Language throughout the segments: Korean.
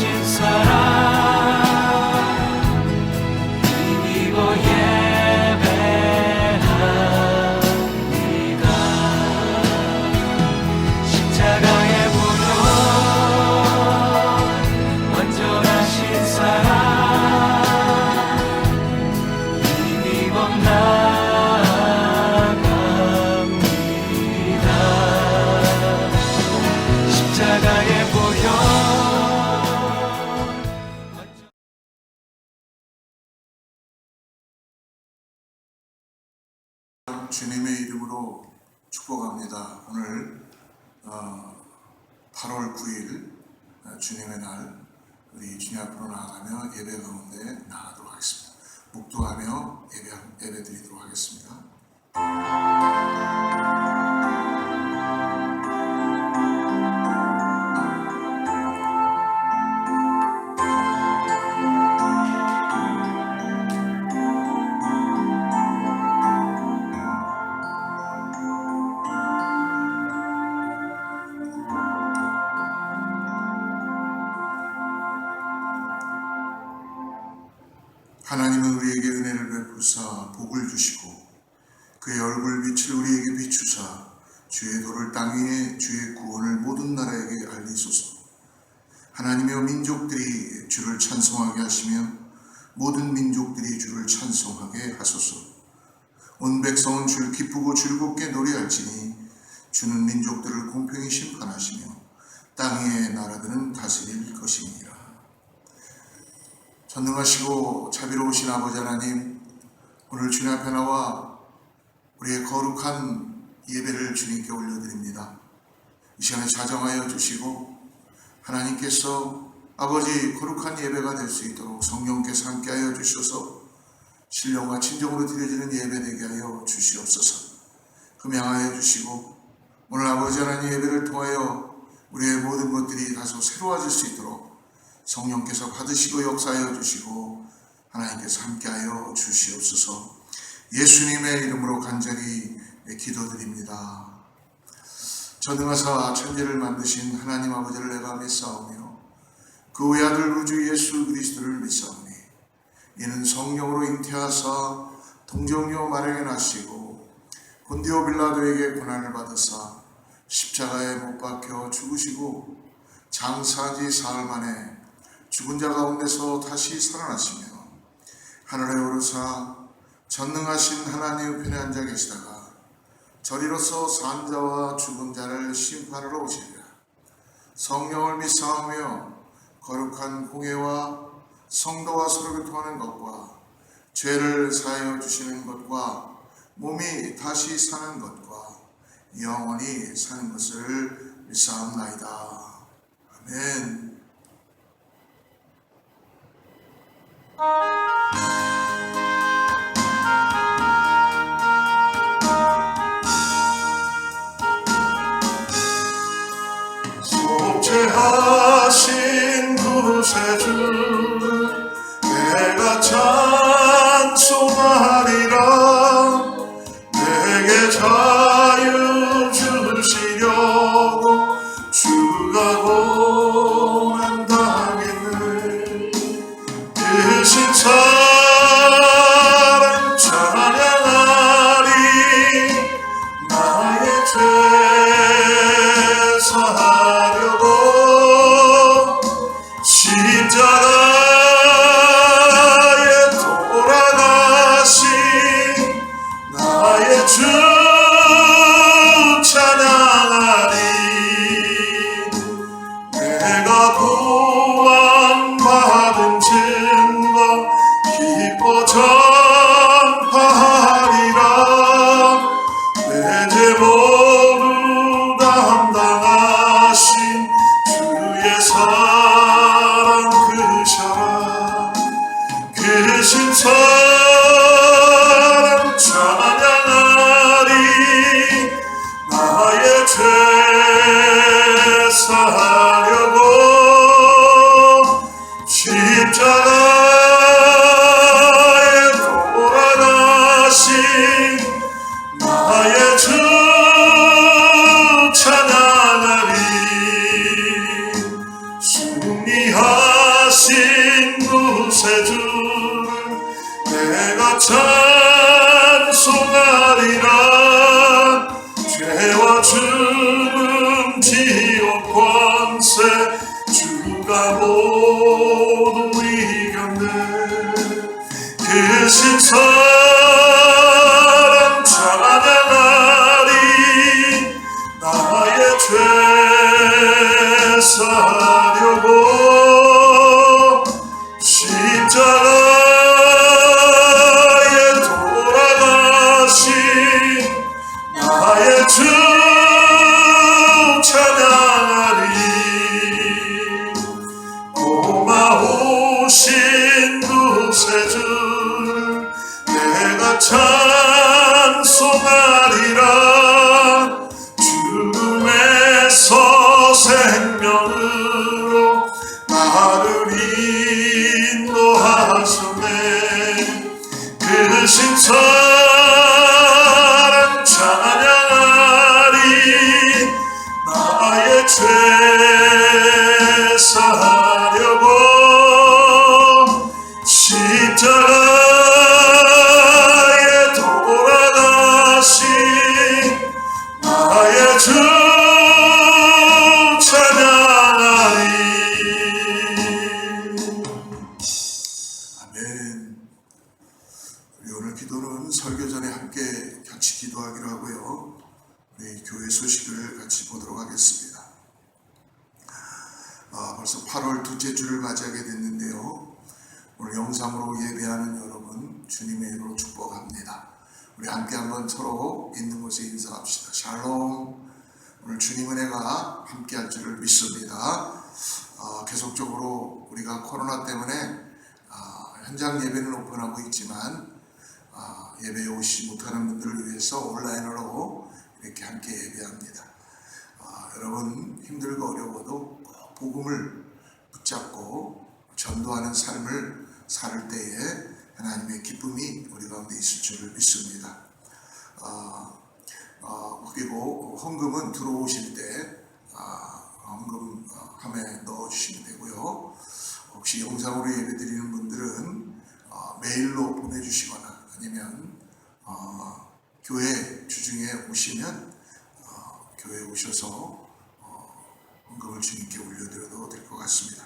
전능하신 사랑 힘입어 예배합니다. 십자가의 보혈 완전하신 사랑 힘입어 나아갑니다. 십자가의 보혈 주님의 이름으로 축복합니다. 오늘 8월 9일 주님의 날, 우리 주님 앞으로 나아가며 예배 가운데 나가도록 하겠습니다. 묵도하며 예배 드리도록 하겠습니다. 하나님은 우리에게 은혜를 베푸사 복을 주시고 그의 얼굴빛을 우리에게 비추사 주의 도를 땅 위에 주의 구원을 모든 나라에게 알리소서. 하나님의 민족들이 주를 찬송하게 하시며 모든 민족들이 주를 찬송하게 하소서. 온 백성은 주를 기쁘고 즐겁게 노래할지니 주는 민족들을 공평히 심판하시며 땅 위의 나라들은 다스릴 것입니다. 전능하시고 자비로우신 아버지 하나님, 오늘 주님 앞에 나와 우리의 거룩한 예배를 주님께 올려드립니다. 이 시간에 자정하여 주시고 하나님께서 아버지 거룩한 예배가 될 수 있도록 성령께서 함께하여 주셔서 신령과 진정으로 드려지는 예배 되게 하여 주시옵소서. 금양하여 주시고 오늘 아버지 하나님 예배를 통하여 우리의 모든 것들이 다소 새로워질 수 있도록 성령께서 받으시고 역사하여 주시고 하나님께서 함께하여 주시옵소서. 예수님의 이름으로 간절히 기도드립니다. 전능하사 천지를 만드신 하나님 아버지를 내가 믿사오며 그 외아들 우주 예수 그리스도를 믿사오니 이는 성령으로 잉태하사 동정녀 마리아에 나시고 본디오 빌라도에게 고난을 받으사 십자가에 못 박혀 죽으시고 장사한 지 사흘 만에 죽은 자 가운데서 다시 살아나시며 하늘에 오르사 전능하신 하나님 편에 앉아 계시다가 저리로서 산 자와 죽은 자를 심판하러 오시리라. 성령을 믿사오며 거룩한 공예와 성도와 서로 교통하는 것과 죄를 사하여 주시는 것과 몸이 다시 사는 것과 영원히 사는 것을 믿사옵나이다. 아멘. 속죄하신 구세주 내가 찬송하리라. 내게 자유 주시려고 주가 고난 당했네. 크신 사랑 찬양하리. 나의 죄 사하려고 십자가에 돌아가신 나의 주 찬양하리. 내가 구원받은 증거 기뻐 전파하리라. 내 죄 모두 담당하신 주의 사랑 크셔라. 크신 사랑 찬양하리. 나의 죄 사하려고 십자가에 돌아가신 나의 주 찬양하리. 승리하 찬송하리라. 죄와 죽음 지옥 권세 주가 모두 이겼네. 그 신사랑 찬양하리. 나의 죄 사려고 십자가에 돌아가신 나의 주 찬양하리. 고마우신 구세주를 내가 찬송하리라. 죽음에서 생명으로 나를 인도하셨네. 그 신사랑 찬양하리. 나의 죄 사려고 십자가에 돌아가신 나의 주 찬양하리. 아멘. 우리 오늘 기도는 설교 전에 함께 같이 기도하기로 하고요. 우리 교회 소식을 같이 보도록 하겠습니다. 벌써 8월 둘째 주를 맞이하게 됐는데요. 오늘 영상으로 예배하는 여러분 주님의 이름으로 축복합니다. 우리 함께 한번 서로 있는 곳에 인사합시다. 샬롬. 오늘 주님 은혜가 함께 할 줄을 믿습니다. 계속적으로 우리가 코로나 때문에 현장 예배는 오픈하고 있지만 예배에 오시지 못하는 분들을 위해서 온라인으로 이렇게 함께 예배합니다. 여러분 힘들고 어려워도 꼭 복음을 붙잡고 전도하는 삶을 살 때에 하나님의 기쁨이 우리 가운데 있을 줄을 믿습니다. 그리고 헌금은 들어오실 때 헌금함에 넣어주시면 되고요. 혹시 영상으로 예배드리는 분들은 메일로 보내주시거나 아니면 교회 주중에 오시면 교회에 오셔서 헌금을 주님께 올려드려도 될 것 같습니다.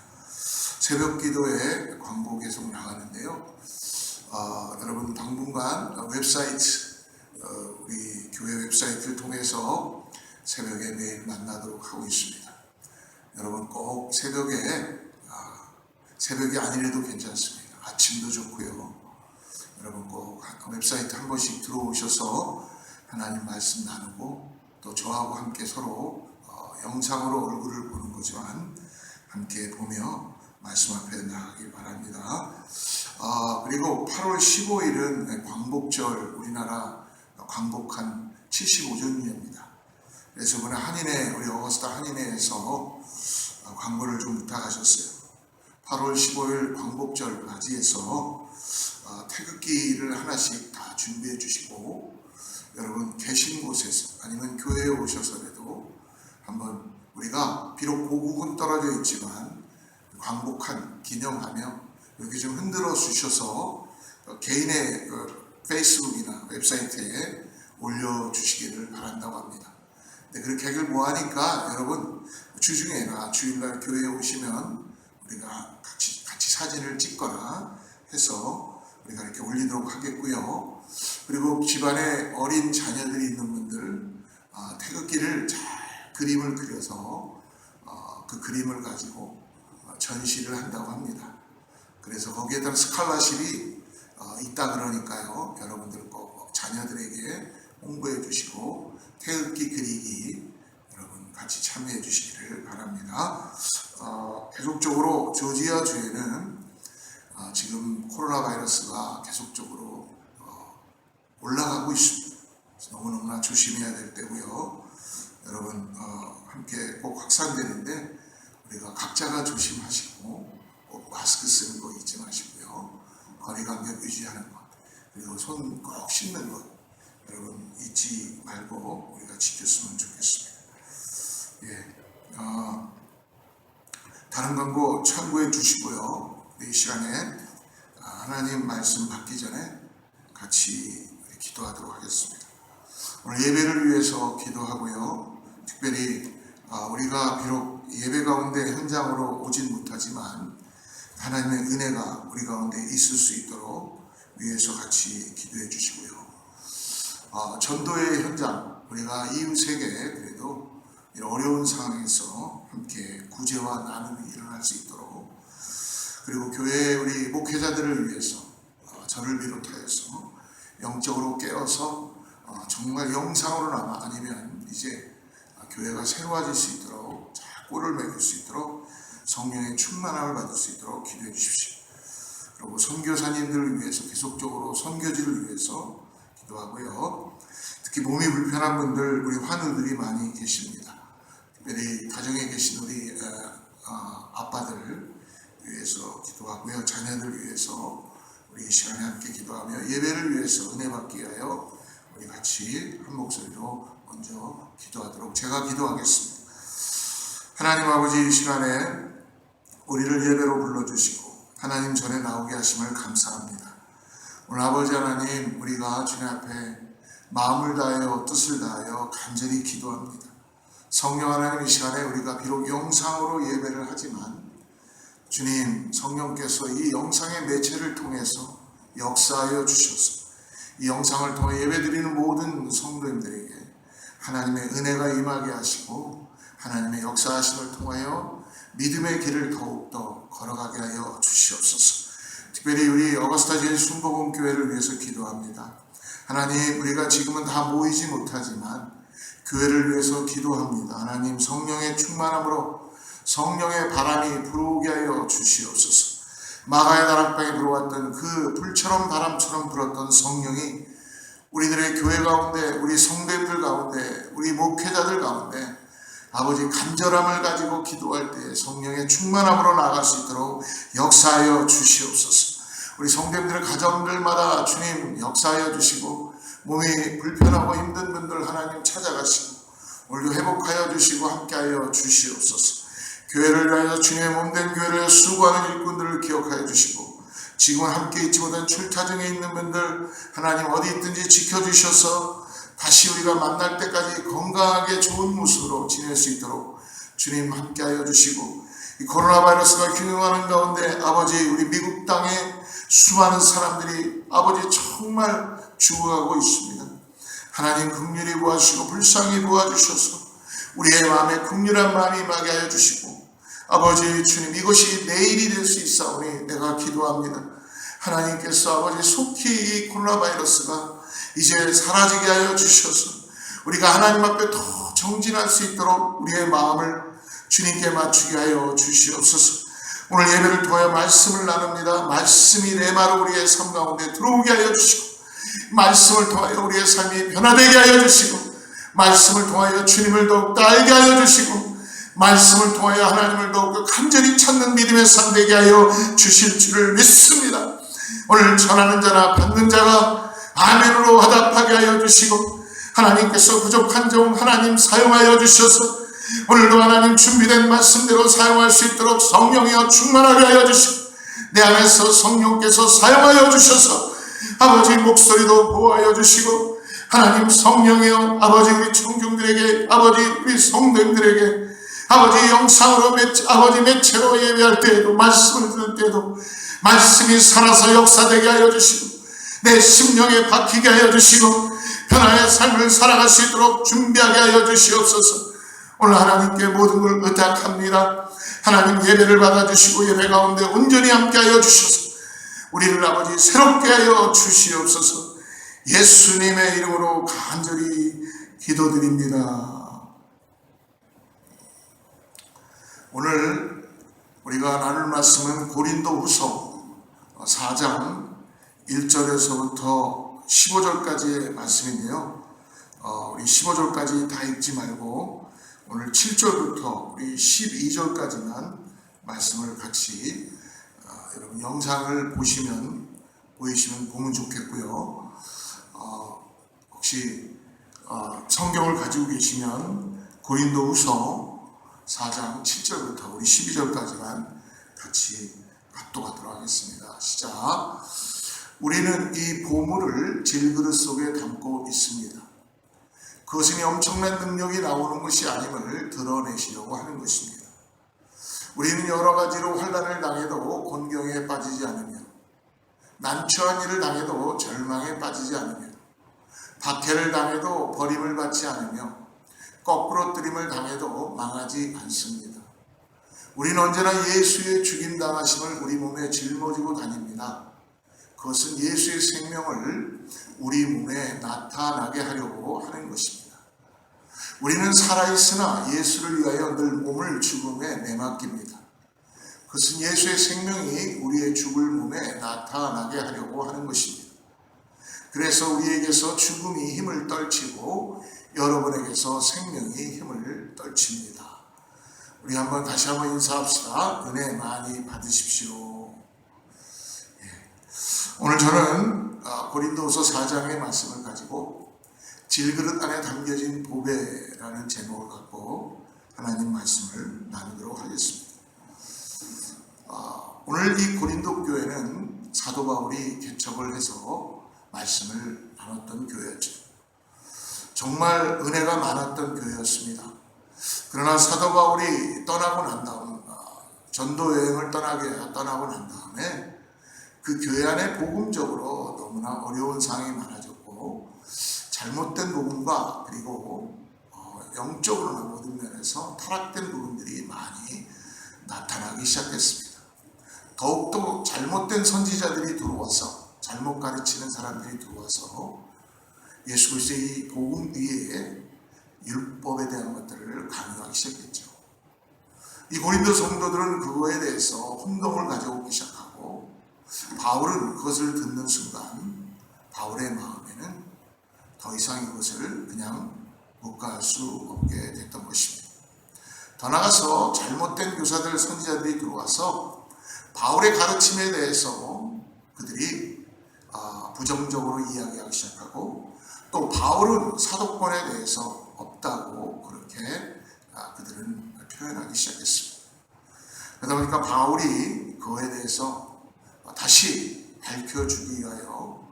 새벽 기도에 광고 계속 나가는데요. 여러분 당분간 웹사이트 우리 교회 웹사이트를 통해서 새벽에 매일 만나도록 하고 있습니다. 여러분 꼭 새벽이 아니래도 괜찮습니다. 아침도 좋고요. 여러분 꼭 웹사이트 한 번씩 들어오셔서 하나님 말씀 나누고 또 저하고 함께 서로 영상으로 얼굴을 보는 거지만 함께 보며 말씀 앞에 나가길 바랍니다. 그리고 8월 15일은 광복절, 우리나라 광복한 75주년입니다. 그래서 이번에 한인회, 우리 어거스타 한인회에서 광고를 좀 부탁하셨어요. 8월 15일 광복절 맞이해서 태극기를 하나씩 다 준비해 주시고 여러분 계신 곳에서 아니면 교회에 오셔서라도 한번 우리가 비록 고국은 떨어져 있지만 광복한 기념하며 여기 좀 흔들어 주셔서 개인의 페이스북이나 웹사이트에 올려주시기를 바란다고 합니다. 근데 그렇게 하길 뭐하니까 여러분 주중에나 주일날 교회에 오시면 우리가 같이 사진을 찍거나 해서 우리가 이렇게 올리도록 하겠고요. 그리고 집안에 어린 자녀들이 있는 분들 태극기를 잘 그림을 그려서 그 그림을 가지고 전시를 한다고 합니다. 그래서 거기에 따른 스칼라십이 있다 그러니까요. 여러분들 꼭 자녀들에게 홍보해 주시고 태극기 그리기 여러분 같이 참여해 주시기를 바랍니다. 계속적으로 조지아 주에는 지금 코로나 바이러스가 계속적으로 올라가고 있습니다. 너무너무나 조심해야 될 때고요. 여러분 함께 꼭 확산되는데 우리가 각자가 조심하시고 꼭 마스크 쓰는 거 잊지 마시고요. 거리간격 유지하는 것 그리고 손 꼭 씻는 것 여러분 잊지 말고 우리가 지켰으면 좋겠습니다. 다른 광고 참고해 주시고요. 이 시간에 하나님 말씀 받기 전에 같이 기도하도록 하겠습니다. 오늘 예배를 위해서 기도하고요. 특별히 우리가 비록 예배 가운데 현장으로 오진 못하지만 하나님의 은혜가 우리 가운데 있을 수 있도록 위해서 같이 기도해 주시고요. 전도의 현장, 우리가 이웃에게 그래도 이런 어려운 상황에서 함께 구제와 나눔이 일어날 수 있도록, 그리고 교회 우리 목회자들을 위해서 저를 비롯하여서 영적으로 깨어서 정말 영상으로나마 아니면 이제 교회가 새로워질 수 있도록, 잘 꼴을 먹일 수 있도록 성령의 충만함을 받을 수 있도록 기도해 주십시오. 그리고 선교사님들을 위해서 계속적으로 선교지를 위해서 기도하고요. 특히 몸이 불편한 분들, 우리 환우들이 많이 계십니다. 특별히 가정에 계신 우리 아빠들 위해서 기도하고요. 자녀들 위해서 우리 이 시간에 함께 기도하며 예배를 위해서 은혜 받기 위하여 우리 같이 한 목소리로 먼저 기도하도록 제가 기도하겠습니다. 하나님 아버지, 이 시간에 우리를 예배로 불러주시고 하나님 전에 나오게 하심을 감사합니다. 오늘 아버지 하나님, 우리가 주님 앞에 마음을 다하여 뜻을 다하여 간절히 기도합니다. 성령 하나님, 이 시간에 우리가 비록 영상으로 예배를 하지만 주님, 성령께서 이 영상의 매체를 통해서 역사하여 주셔서 이 영상을 통해 예배드리는 모든 성도님들에게 하나님의 은혜가 임하게 하시고 하나님의 역사하심을 통하여 믿음의 길을 더욱더 걸어가게 하여 주시옵소서. 특별히 우리 어거스타 제일 순복음교회를 위해서 기도합니다. 하나님, 우리가 지금은 다 모이지 못하지만 교회를 위해서 기도합니다. 하나님, 성령의 충만함으로 성령의 바람이 불어오게 하여 주시옵소서. 마가의 다락방에 불어왔던 그 불처럼 바람처럼 불었던 성령이 우리들의 교회 가운데, 우리 성도님들 가운데, 우리 목회자들 가운데 아버지 간절함을 가지고 기도할 때 성령의 충만함으로 나아갈 수 있도록 역사하여 주시옵소서. 우리 성도님들의 가정들마다 주님 역사하여 주시고, 몸이 불편하고 힘든 분들 하나님 찾아가시고 오늘도 회복하여 주시고 함께하여 주시옵소서. 교회를 위하여 주님의 몸된 교회를 수고하는 일꾼들을 기억하여 주시고, 지금은 함께 있지 못한 출타 중에 있는 분들 하나님 어디 있든지 지켜주셔서 다시 우리가 만날 때까지 건강하게 좋은 모습으로 지낼 수 있도록 주님 함께하여 주시고, 이 코로나 바이러스가 균형하는 가운데 아버지, 우리 미국 땅에 수많은 사람들이 아버지 정말 죽어가고 있습니다. 하나님 긍휼히 보아주시고 불쌍히 보아주셔서 우리의 마음에 긍휼한 마음이 임하게 하여 주시고, 아버지 주님, 이것이 내일이 될 수 있사오니 내가 기도합니다. 하나님께서 아버지 속히 이 코로나 바이러스가 이제 사라지게 하여 주셔서 우리가 하나님 앞에 더 정진할 수 있도록 우리의 마음을 주님께 맞추게 하여 주시옵소서. 오늘 예배를 통하여 말씀을 나눕니다. 말씀이 레마로 우리의 삶 가운데 들어오게 하여 주시고, 말씀을 통하여 우리의 삶이 변화되게 하여 주시고, 말씀을 통하여 주님을 더욱더 알게 하여 주시고, 말씀을 통하여 하나님을 더욱더 간절히 찾는 믿음의 삶 되게 하여 주실 줄을 믿습니다. 오늘 전하는 자나 받는 자가 아멘으로 화답하게 하여 주시고, 하나님께서 부족한 종 하나님 사용하여 주셔서 오늘도 하나님 준비된 말씀대로 사용할 수 있도록 성령이여 충만하게 하여 주시고, 내 안에서 성령께서 사용하여 주셔서 아버지 목소리도 보호하여 주시고, 하나님 성령이여 아버지 우리 청중들에게, 아버지 우리 성도님들에게 아버지 영상으로 아버지 매체로 예배할 때에도, 말씀을 들을 때에도 말씀이 살아서 역사되게 하여 주시고, 내 심령에 박히게 하여 주시고, 변화의 삶을 살아갈 수 있도록 준비하게 하여 주시옵소서. 오늘 하나님께 모든 걸 의탁합니다. 하나님 예배를 받아주시고 예배 가운데 온전히 함께 하여 주셔서 우리를 아버지 새롭게 하여 주시옵소서. 예수님의 이름으로 간절히 기도드립니다. 오늘 우리가 나눌 말씀은 고린도후서 4장 1절에서부터 15절까지의 말씀인데요. 우리 15절까지 다 읽지 말고 오늘 7절부터 우리 12절까지만 말씀을 같이 여러분 영상을 보이시면 보면 좋겠고요. 혹시 성경을 가지고 계시면 고린도후서 4장 7절부터 우리 12절까지만 같이 합독하도록 하겠습니다. 시작. 우리는 이 보물을 질그릇 속에 담고 있습니다. 그것은 엄청난 능력이 나오는 것이 아님을 드러내시려고 하는 것입니다. 우리는 여러 가지로 환난을 당해도 곤경에 빠지지 않으며, 난처한 일을 당해도 절망에 빠지지 않으며, 박해를 당해도 버림을 받지 않으며, 거꾸로뜨림을 당해도 망하지 않습니다. 우리는 언제나 예수의 죽임당하심을 우리 몸에 짊어지고 다닙니다. 그것은 예수의 생명을 우리 몸에 나타나게 하려고 하는 것입니다. 우리는 살아있으나 예수를 위하여 늘 몸을 죽음에 내맡깁니다. 그것은 예수의 생명이 우리의 죽을 몸에 나타나게 하려고 하는 것입니다. 그래서 우리에게서 죽음이 힘을 떨치고 여러분에게서 생명이 힘을 떨칩니다. 우리 다시 한번 인사합시다. 은혜 많이 받으십시오. 오늘 저는 고린도후서 4장의 말씀을 가지고 질그릇 안에 담겨진 보배라는 제목을 갖고 하나님 말씀을 나누도록 하겠습니다. 오늘 이 고린도 교회는 사도 바울이 개척을 해서 말씀을 나눴던 교회였죠. 정말 은혜가 많았던 교회였습니다. 그러나 사도 바울이 떠나고 난 다음, 전도 여행을 떠나고 난 다음에 그 교회 안에 복음적으로 너무나 어려운 상황이 많아졌고, 잘못된 복음과 그리고 영적으로나 모든 면에서 타락된 부분들이 많이 나타나기 시작했습니다. 더욱더 잘못된 선지자들이 들어와서, 잘못 가르치는 사람들이 들어와서 예수 그리스도의 이 복음 위에 율법에 대한 것들을 강요하기 시작했죠. 이 고린도 성도들은 그거에 대해서 혼동을 가져오기 시작하고, 바울은 그것을 듣는 순간 바울의 마음에는 더 이상 이것을 그냥 묵과할 수 없게 됐던 것입니다. 더 나아가서 잘못된 교사들, 선지자들이 들어와서 바울의 가르침에 대해서 그들이 부정적으로 이야기하기 시작하고, 또 바울은 사도권에 대해서 없다고 그렇게 그들은 표현하기 시작했습니다. 그러다 보니까 바울이 그거에 대해서 다시 밝혀주기 위하여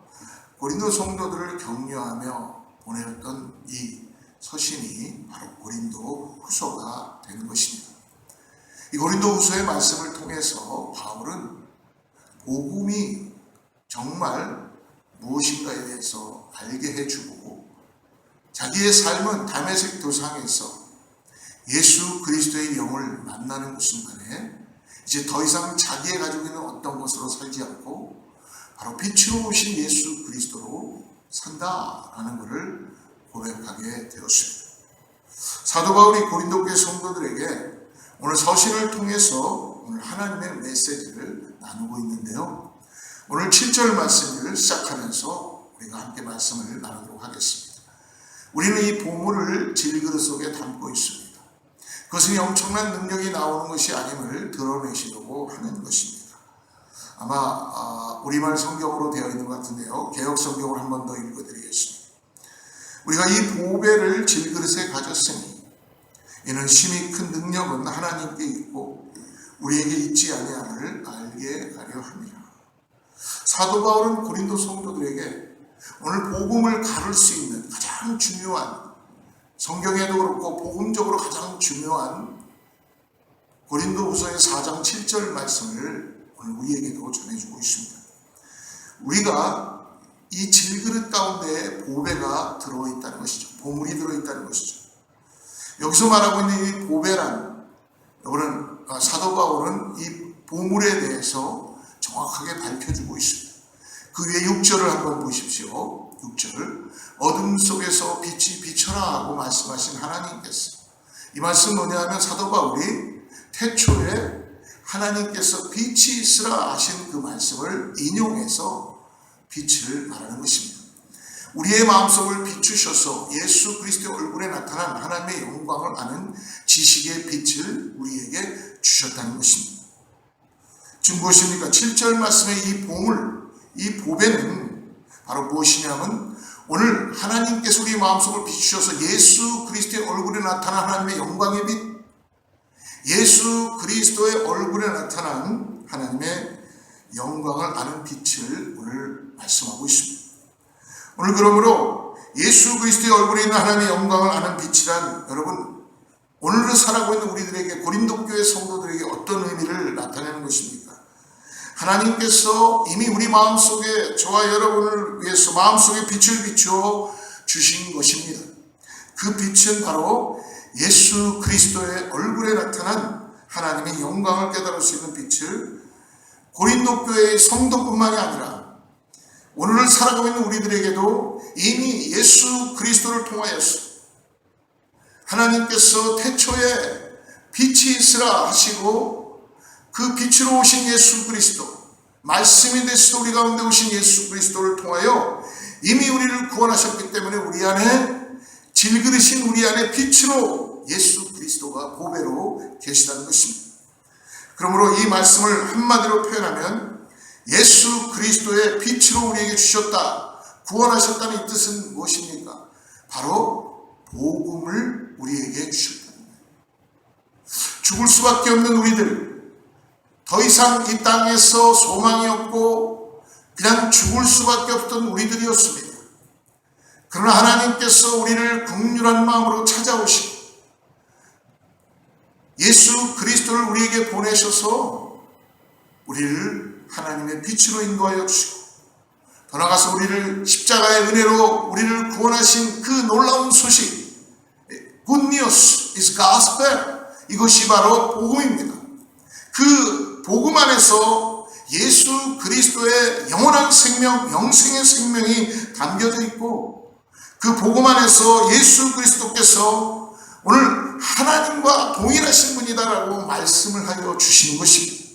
고린도 성도들을 격려하며 보내었던 이 서신이 바로 고린도 후서가 되는 것입니다. 이 고린도 후서의 말씀을 통해서 바울은 복음이 정말 무엇인가에 대해서 알게 해주고, 자기의 삶은 다메섹 도상에서 예수 그리스도의 영을 만나는 그 순간에 이제 더 이상 자기가 가지고 있는 어떤 것으로 살지 않고 바로 빛으로 오신 예수 그리스도로 산다라는 것을 고백하게 되었습니다. 사도 바울이 고린도 교회 성도들에게 오늘 서신을 통해서 오늘 하나님의 메시지를 나누고 있는데요. 오늘 7절 말씀을 시작하면서 우리가 함께 말씀을 나누도록 하겠습니다. 우리는 이 보물을 질그릇 속에 담고 있습니다. 그것은 엄청난 능력이 나오는 것이 아님을 드러내시려고 하는 것입니다. 아마 우리말 성경으로 되어 있는 것 같은데요. 개역 성경을 한 번 더 읽어드리겠습니다. 우리가 이 보배를 질그릇에 가졌으니 이는 심히 큰 능력은 하나님께 있고 우리에게 있지 아니함을 알게 하려 함이라. 사도 바울은 고린도 성도들에게 오늘 복음을 가를 수 있는 가장 중요한, 성경에도 그렇고 복음적으로 가장 중요한 고린도후서의 4장 7절 말씀을 오늘 우리에게도 전해주고 있습니다. 우리가 이 질그릇 가운데 보배가 들어있다는 것이죠. 보물이 들어있다는 것이죠. 여기서 말하고 있는 이 보배란, 여러분, 사도 바울은 이 보물에 대해서 정확하게 밝혀주고 있습니다. 그 위에 6절을 한번 보십시오. 6절. 어둠 속에서 빛이 비쳐라 하고 말씀하신 하나님께서, 이 말씀 뭐냐면 사도 바울이 태초에 하나님께서 빛이 있으라 하신 그 말씀을 인용해서 빛을 말하는 것입니다. 우리의 마음속을 비추셔서 예수 그리스도의 얼굴에 나타난 하나님의 영광을 아는 지식의 빛을 우리에게 주셨다는 것입니다. 지금 무엇입니까? 7절 말씀의 이 보물, 이 보배는 바로 무엇이냐면 오늘 하나님께서 우리 마음속을 비추셔서 예수 그리스도의 얼굴에 나타난 하나님의 영광의 빛, 예수 그리스도의 얼굴에 나타난 하나님의 영광을 아는 빛을 오늘 말씀하고 있습니다. 오늘 그러므로 예수 그리스도의 얼굴에 있는 하나님의 영광을 아는 빛이란 여러분 오늘을 살아가고 있는 우리들에게 고린도 교회 성도들에게 어떤 의미를 나타내는 것입니까? 하나님께서 이미 우리 마음속에 저와 여러분을 위해서 마음속에 빛을 비추어 주신 것입니다. 그 빛은 바로 예수 그리스도의 얼굴에 나타난 하나님의 영광을 깨달을 수 있는 빛을 고린도 교회의 성도뿐만이 아니라 오늘을 살아가고 있는 우리들에게도 이미 예수 그리스도를 통하여서 하나님께서 태초에 빛이 있으라 하시고 그 빛으로 오신 예수 그리스도, 말씀이 되시도 우리 가운데 오신 예수 그리스도를 통하여 이미 우리를 구원하셨기 때문에 우리 안에 질그릇인 우리 안에 빛으로 예수 그리스도가 보배로 계시다는 것입니다. 그러므로 이 말씀을 한마디로 표현하면 예수 그리스도의 빛으로 우리에게 주셨다, 구원하셨다는 이 뜻은 무엇입니까? 바로 복음을 우리에게 주셨다는 거예요. 죽을 수밖에 없는 우리들, 더 이상 이 땅에서 소망이 없고 그냥 죽을 수밖에 없던 우리들이었습니다. 그러나 하나님께서 우리를 긍휼한 마음으로 찾아오시고 예수 그리스도를 우리에게 보내셔서 우리를 하나님의 빛으로 인도하여 주시고 더 나아가서 우리를 십자가의 은혜로 우리를 구원하신 그 놀라운 소식, Good news is gospel, 이것이 바로 복음입니다. 그 복음 안에서 예수 그리스도의 영원한 생명, 영생의 생명이 담겨져 있고 그 복음 안에서 예수 그리스도께서 오늘 하나님과 동일하신 분이다라고 말씀을 하여 주시는 것입니다.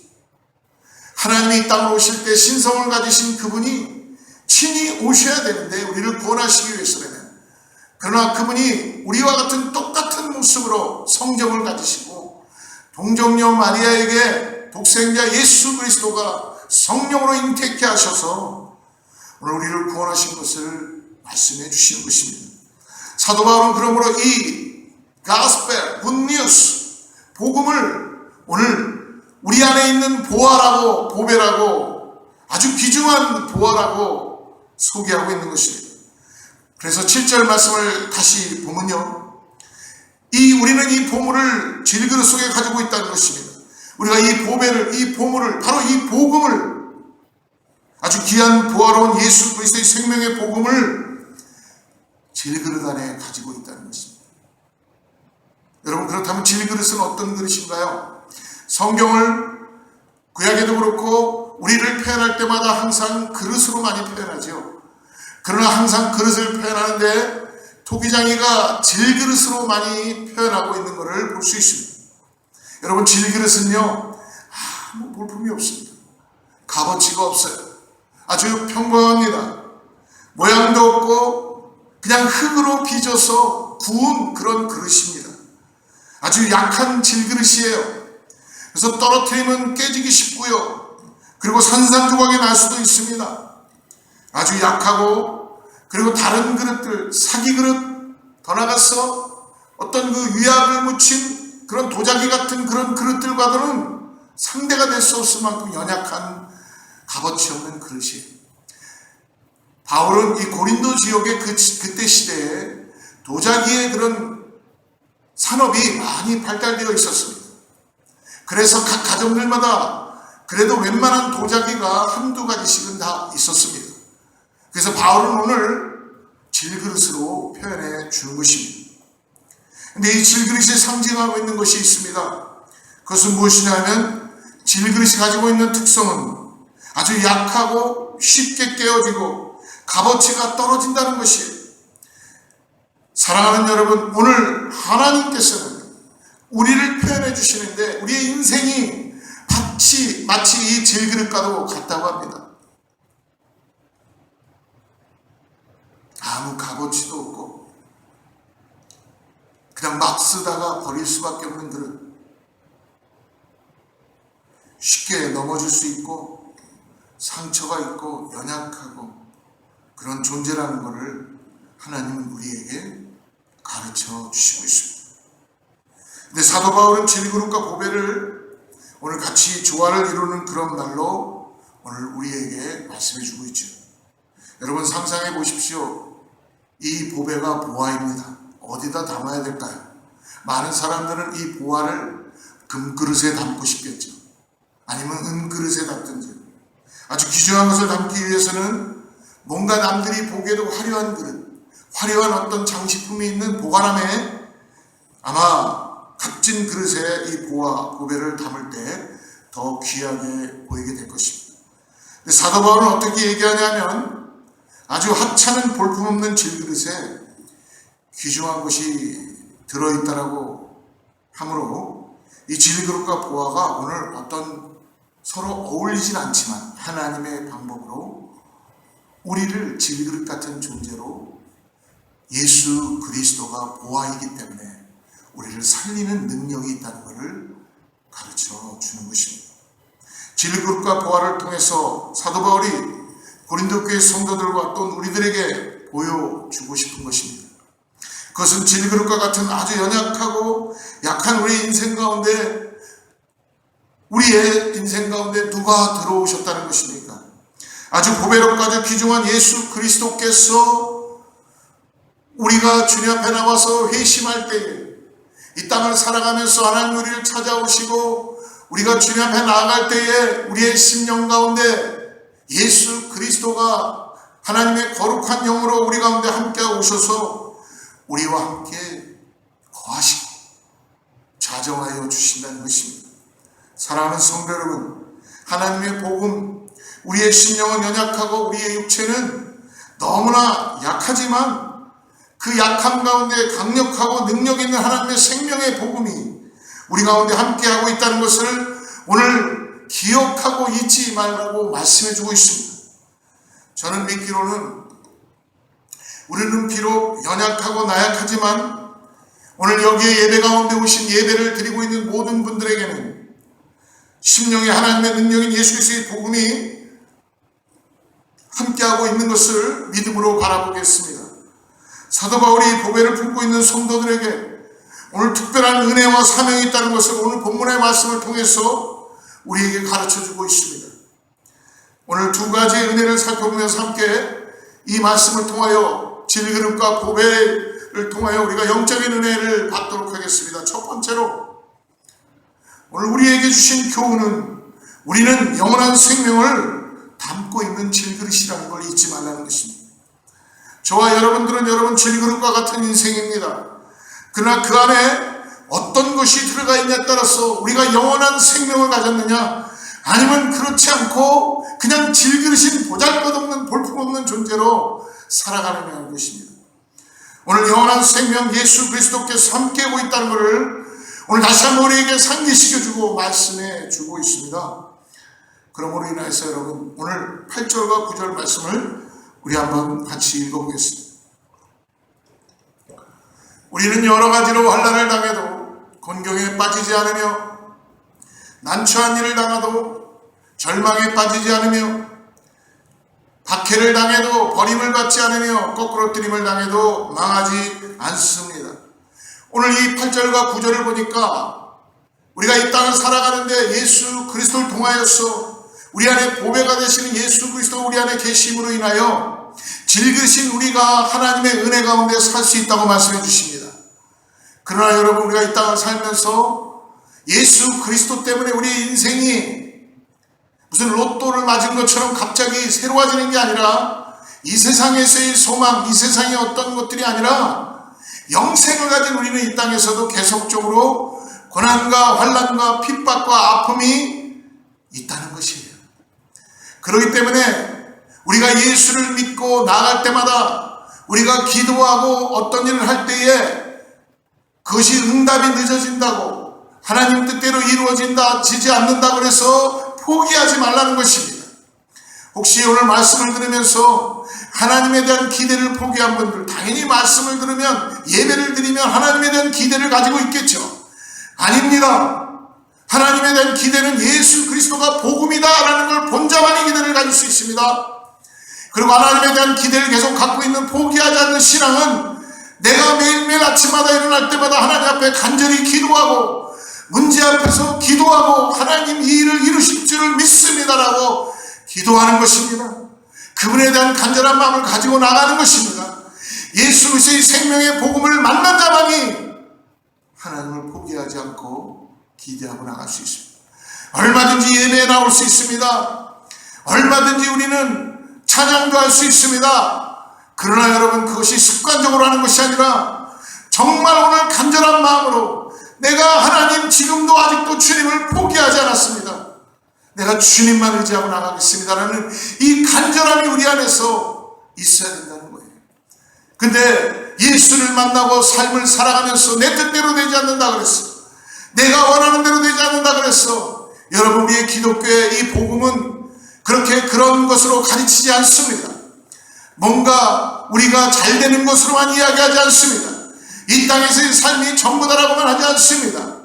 하나님이 이 땅으로 오실 때 신성을 가지신 그분이 친히 오셔야 되는데 우리를 구원하시기 위해서라면, 그러나 그분이 우리와 같은 똑같은 모습으로 성정을 가지시고 동정녀 마리아에게 독생자 예수 그리스도가 성령으로 잉태케 하셔서 오늘 우리를 구원하신 것을 말씀해 주시는 것입니다. 사도 바울은 그러므로 이 가스펠, 굿뉴스, 복음을 오늘 우리 안에 있는 보화라고, 보배라고, 아주 귀중한 보화라고 소개하고 있는 것입니다. 그래서 7절 말씀을 다시 보면요, 우리는 이 보물을 질그릇 속에 가지고 있다는 것입니다. 우리가 이 보배를, 이 보물을, 바로 이 복음을, 아주 귀한 보화로운 예수 그리스도의 생명의 복음을 질그릇 안에 가지고 있다는 것입니다. 여러분, 그렇다면 질그릇은 어떤 그릇인가요? 성경을 구약에도 그렇고 우리를 표현할 때마다 항상 그릇으로 많이 표현하죠. 그러나 항상 그릇을 표현하는데 토기장이가 질그릇으로 많이 표현하고 있는 것을 볼 수 있습니다. 여러분, 질그릇은요 아무 볼품이 없습니다. 값어치가 없어요. 아주 평범합니다. 모양도 없고 그냥 흙으로 빚어서 구운 그런 그릇입니다. 아주 약한 질그릇이에요. 그래서 떨어뜨리면 깨지기 쉽고요. 그리고 산산조각이 날 수도 있습니다. 아주 약하고, 그리고 다른 그릇들, 사기 그릇, 더 나아가서 어떤 그 유약을 묻힌 그런 도자기 같은 그런 그릇들과는 상대가 될 수 없을 만큼 연약한 값어치 없는 그릇이에요. 바울은 이 고린도 지역의 그때 시대에 도자기의 그런 산업이 많이 발달되어 있었습니다. 그래서 각 가정들마다 그래도 웬만한 도자기가 한두 가지씩은 다 있었습니다. 그래서 바울은 오늘 질그릇으로 표현해 주는 것입니다. 근데 이 질그릇이 상징하고 있는 것이 있습니다. 그것은 무엇이냐면 질그릇이 가지고 있는 특성은 아주 약하고 쉽게 깨어지고 값어치가 떨어진다는 것이에요. 사랑하는 여러분, 오늘 하나님께서는 우리를 표현해 주시는데 우리의 인생이 마치 이 질그릇과도 같다고 합니다. 아무 값어치도 없고 그냥 막 쓰다가 버릴 수밖에 없는 그릇, 쉽게 넘어질 수 있고 상처가 있고 연약하고 그런 존재라는 것을 하나님은 우리에게 가르쳐 주시고 있습니다. 근데 사도 바울은 질그릇과 보배를 오늘 같이 조화를 이루는 그런 말로 오늘 우리에게 말씀해 주고 있죠. 여러분 상상해 보십시오. 이 보배가 보화입니다. 어디다 담아야 될까요? 많은 사람들은 이 보화를 금그릇에 담고 싶겠죠. 아니면 은그릇에 담든지. 아주 귀중한 것을 담기 위해서는 뭔가 남들이 보기에도 화려한 그릇, 화려한 어떤 장식품이 있는 보관함에 아마 값진 그릇에 이 보배를 담을 때 더 귀하게 보이게 될 것입니다. 근데 사도 바울은 어떻게 얘기하냐면 아주 하찮은 볼품없는 질그릇에 귀중한 것이 들어있다라고 하므로 이 질그릇과 보화가 오늘 어떤 서로 어울리진 않지만 하나님의 방법으로 우리를 질그릇 같은 존재로 예수 그리스도가 보화이기 때문에 우리를 살리는 능력이 있다는 것을 가르쳐 주는 것입니다. 질그릇과 보화를 통해서 사도 바울이 고린도 교회 성도들과 또 우리들에게 보여주고 싶은 것입니다. 그것은 질그릇과 같은 아주 연약하고 약한 우리의 인생 가운데 누가 들어오셨다는 것입니까? 아주 보배롭고 아주 귀중한 예수 그리스도께서 우리가 주님 앞에 나와서 회심할 때에 이 땅을 살아가면서 하나님 우리를 찾아오시고 우리가 주님 앞에 나아갈 때에 우리의 심령 가운데 예수 그리스도가 하나님의 거룩한 영으로 우리 가운데 함께 오셔서 우리와 함께 거하시고 좌정하여 주신다는 것입니다. 사랑하는 성도 여러분, 하나님의 복음, 우리의 심령은 연약하고 우리의 육체는 너무나 약하지만 그 약함 가운데 강력하고 능력 있는 하나님의 생명의 복음이 우리 가운데 함께하고 있다는 것을 오늘 기억하고 잊지 말라고 말씀해 주고 있습니다. 저는 믿기로는 우리는 비록 연약하고 나약하지만 오늘 여기에 예배 가운데 오신 예배를 드리고 있는 모든 분들에게는 심령의 하나님의 능력인 예수 그리스도의 복음이 함께하고 있는 것을 믿음으로 바라보겠습니다. 사도 바울이 보배를 품고 있는 성도들에게 오늘 특별한 은혜와 사명이 있다는 것을 오늘 본문의 말씀을 통해서 우리에게 가르쳐주고 있습니다. 오늘 두 가지의 은혜를 살펴보면서 함께 이 말씀을 통하여 질그릇과 보배를 통하여 우리가 영적인 은혜를 받도록 하겠습니다. 첫 번째로 오늘 우리에게 주신 교훈은 우리는 영원한 생명을 담고 있는 질그릇이라는 걸 잊지 말라는 것입니다. 저와 여러분들은 여러분 질그릇과 같은 인생입니다. 그러나 그 안에 어떤 것이 들어가 있냐에 따라서 우리가 영원한 생명을 가졌느냐 아니면 그렇지 않고 그냥 질그릇인 보잘것없는 볼품없는 존재로 살아가느냐 하는 것입니다. 오늘 영원한 생명 예수 그리스도께서 함께하고 있다는 것을 오늘 다시 한번 우리에게 상기시켜주고 말씀해 주고 있습니다. 그러므로 인해서 여러분 오늘 8절과 9절 말씀을 우리 한번 같이 읽어보겠습니다. 우리는 여러 가지로 환난을 당해도 곤경에 빠지지 않으며 난처한 일을 당해도 절망에 빠지지 않으며 박해를 당해도 버림을 받지 않으며 거꾸로 뜨림을 당해도 망하지 않습니다. 오늘 이 8절과 9절을 보니까 우리가 이 땅을 살아가는데 예수 그리스도를 통하여서 우리 안에 보배가 되시는 예수 그리스도 우리 안에 계심으로 인하여 질그릇인 우리가 하나님의 은혜 가운데 살 수 있다고 말씀해 주십니다. 그러나 여러분 우리가 이 땅을 살면서 예수 그리스도 때문에 우리의 인생이 무슨 로또를 맞은 것처럼 갑자기 새로워지는 게 아니라 이 세상에서의 소망, 이 세상의 어떤 것들이 아니라 영생을 가진 우리는 이 땅에서도 계속적으로 고난과 환난과 핍박과 아픔이 있다는 것이에요. 그렇기 때문에 우리가 예수를 믿고 나아갈 때마다 우리가 기도하고 어떤 일을 할 때에 그것이 응답이 늦어진다고 하나님 뜻대로 이루어지지 않는다고 해서 포기하지 말라는 것입니다. 혹시 오늘 말씀을 들으면서 하나님에 대한 기대를 포기한 분들, 당연히 말씀을 들으면 예배를 드리면 하나님에 대한 기대를 가지고 있겠죠. 아닙니다. 하나님에 대한 기대는 예수 그리스도가 복음이다라는 걸 본자만이 기대를 가질 수 있습니다. 그리고 하나님에 대한 기대를 계속 갖고 있는 포기하지 않는 신앙은 내가 매일매일 아침마다 일어날 때마다 하나님 앞에 간절히 기도하고 문제 앞에서 기도하고 하나님 이 일을 이루실 줄을 믿습니다라고 기도하는 것입니다. 그분에 대한 간절한 마음을 가지고 나가는 것입니다. 예수 그리스도의 생명의 복음을 만난 자만이 하나님을 포기하지 않고 기대하고 나갈 수 있습니다. 얼마든지 예배에 나올 수 있습니다. 얼마든지 우리는 찬양도 할 수 있습니다. 그러나 여러분, 그것이 습관적으로 하는 것이 아니라 정말 오늘 간절한 마음으로 내가 하나님 지금도 아직도 주님을 포기하지 않았습니다. 내가 주님만 의지하고 나가겠습니다라는 이 간절함이 우리 안에서 있어야 된다는 거예요. 근데 예수를 만나고 삶을 살아가면서 내 뜻대로 되지 않는다 그랬어. 내가 원하는 대로 되지 않는다 그랬어. 여러분, 우리의 기독교의 이 복음은 그렇게 그런 것으로 가르치지 않습니다. 뭔가 우리가 잘 되는 것으로만 이야기하지 않습니다. 이 땅에서의 삶이 전부다라고만 하지 않습니다.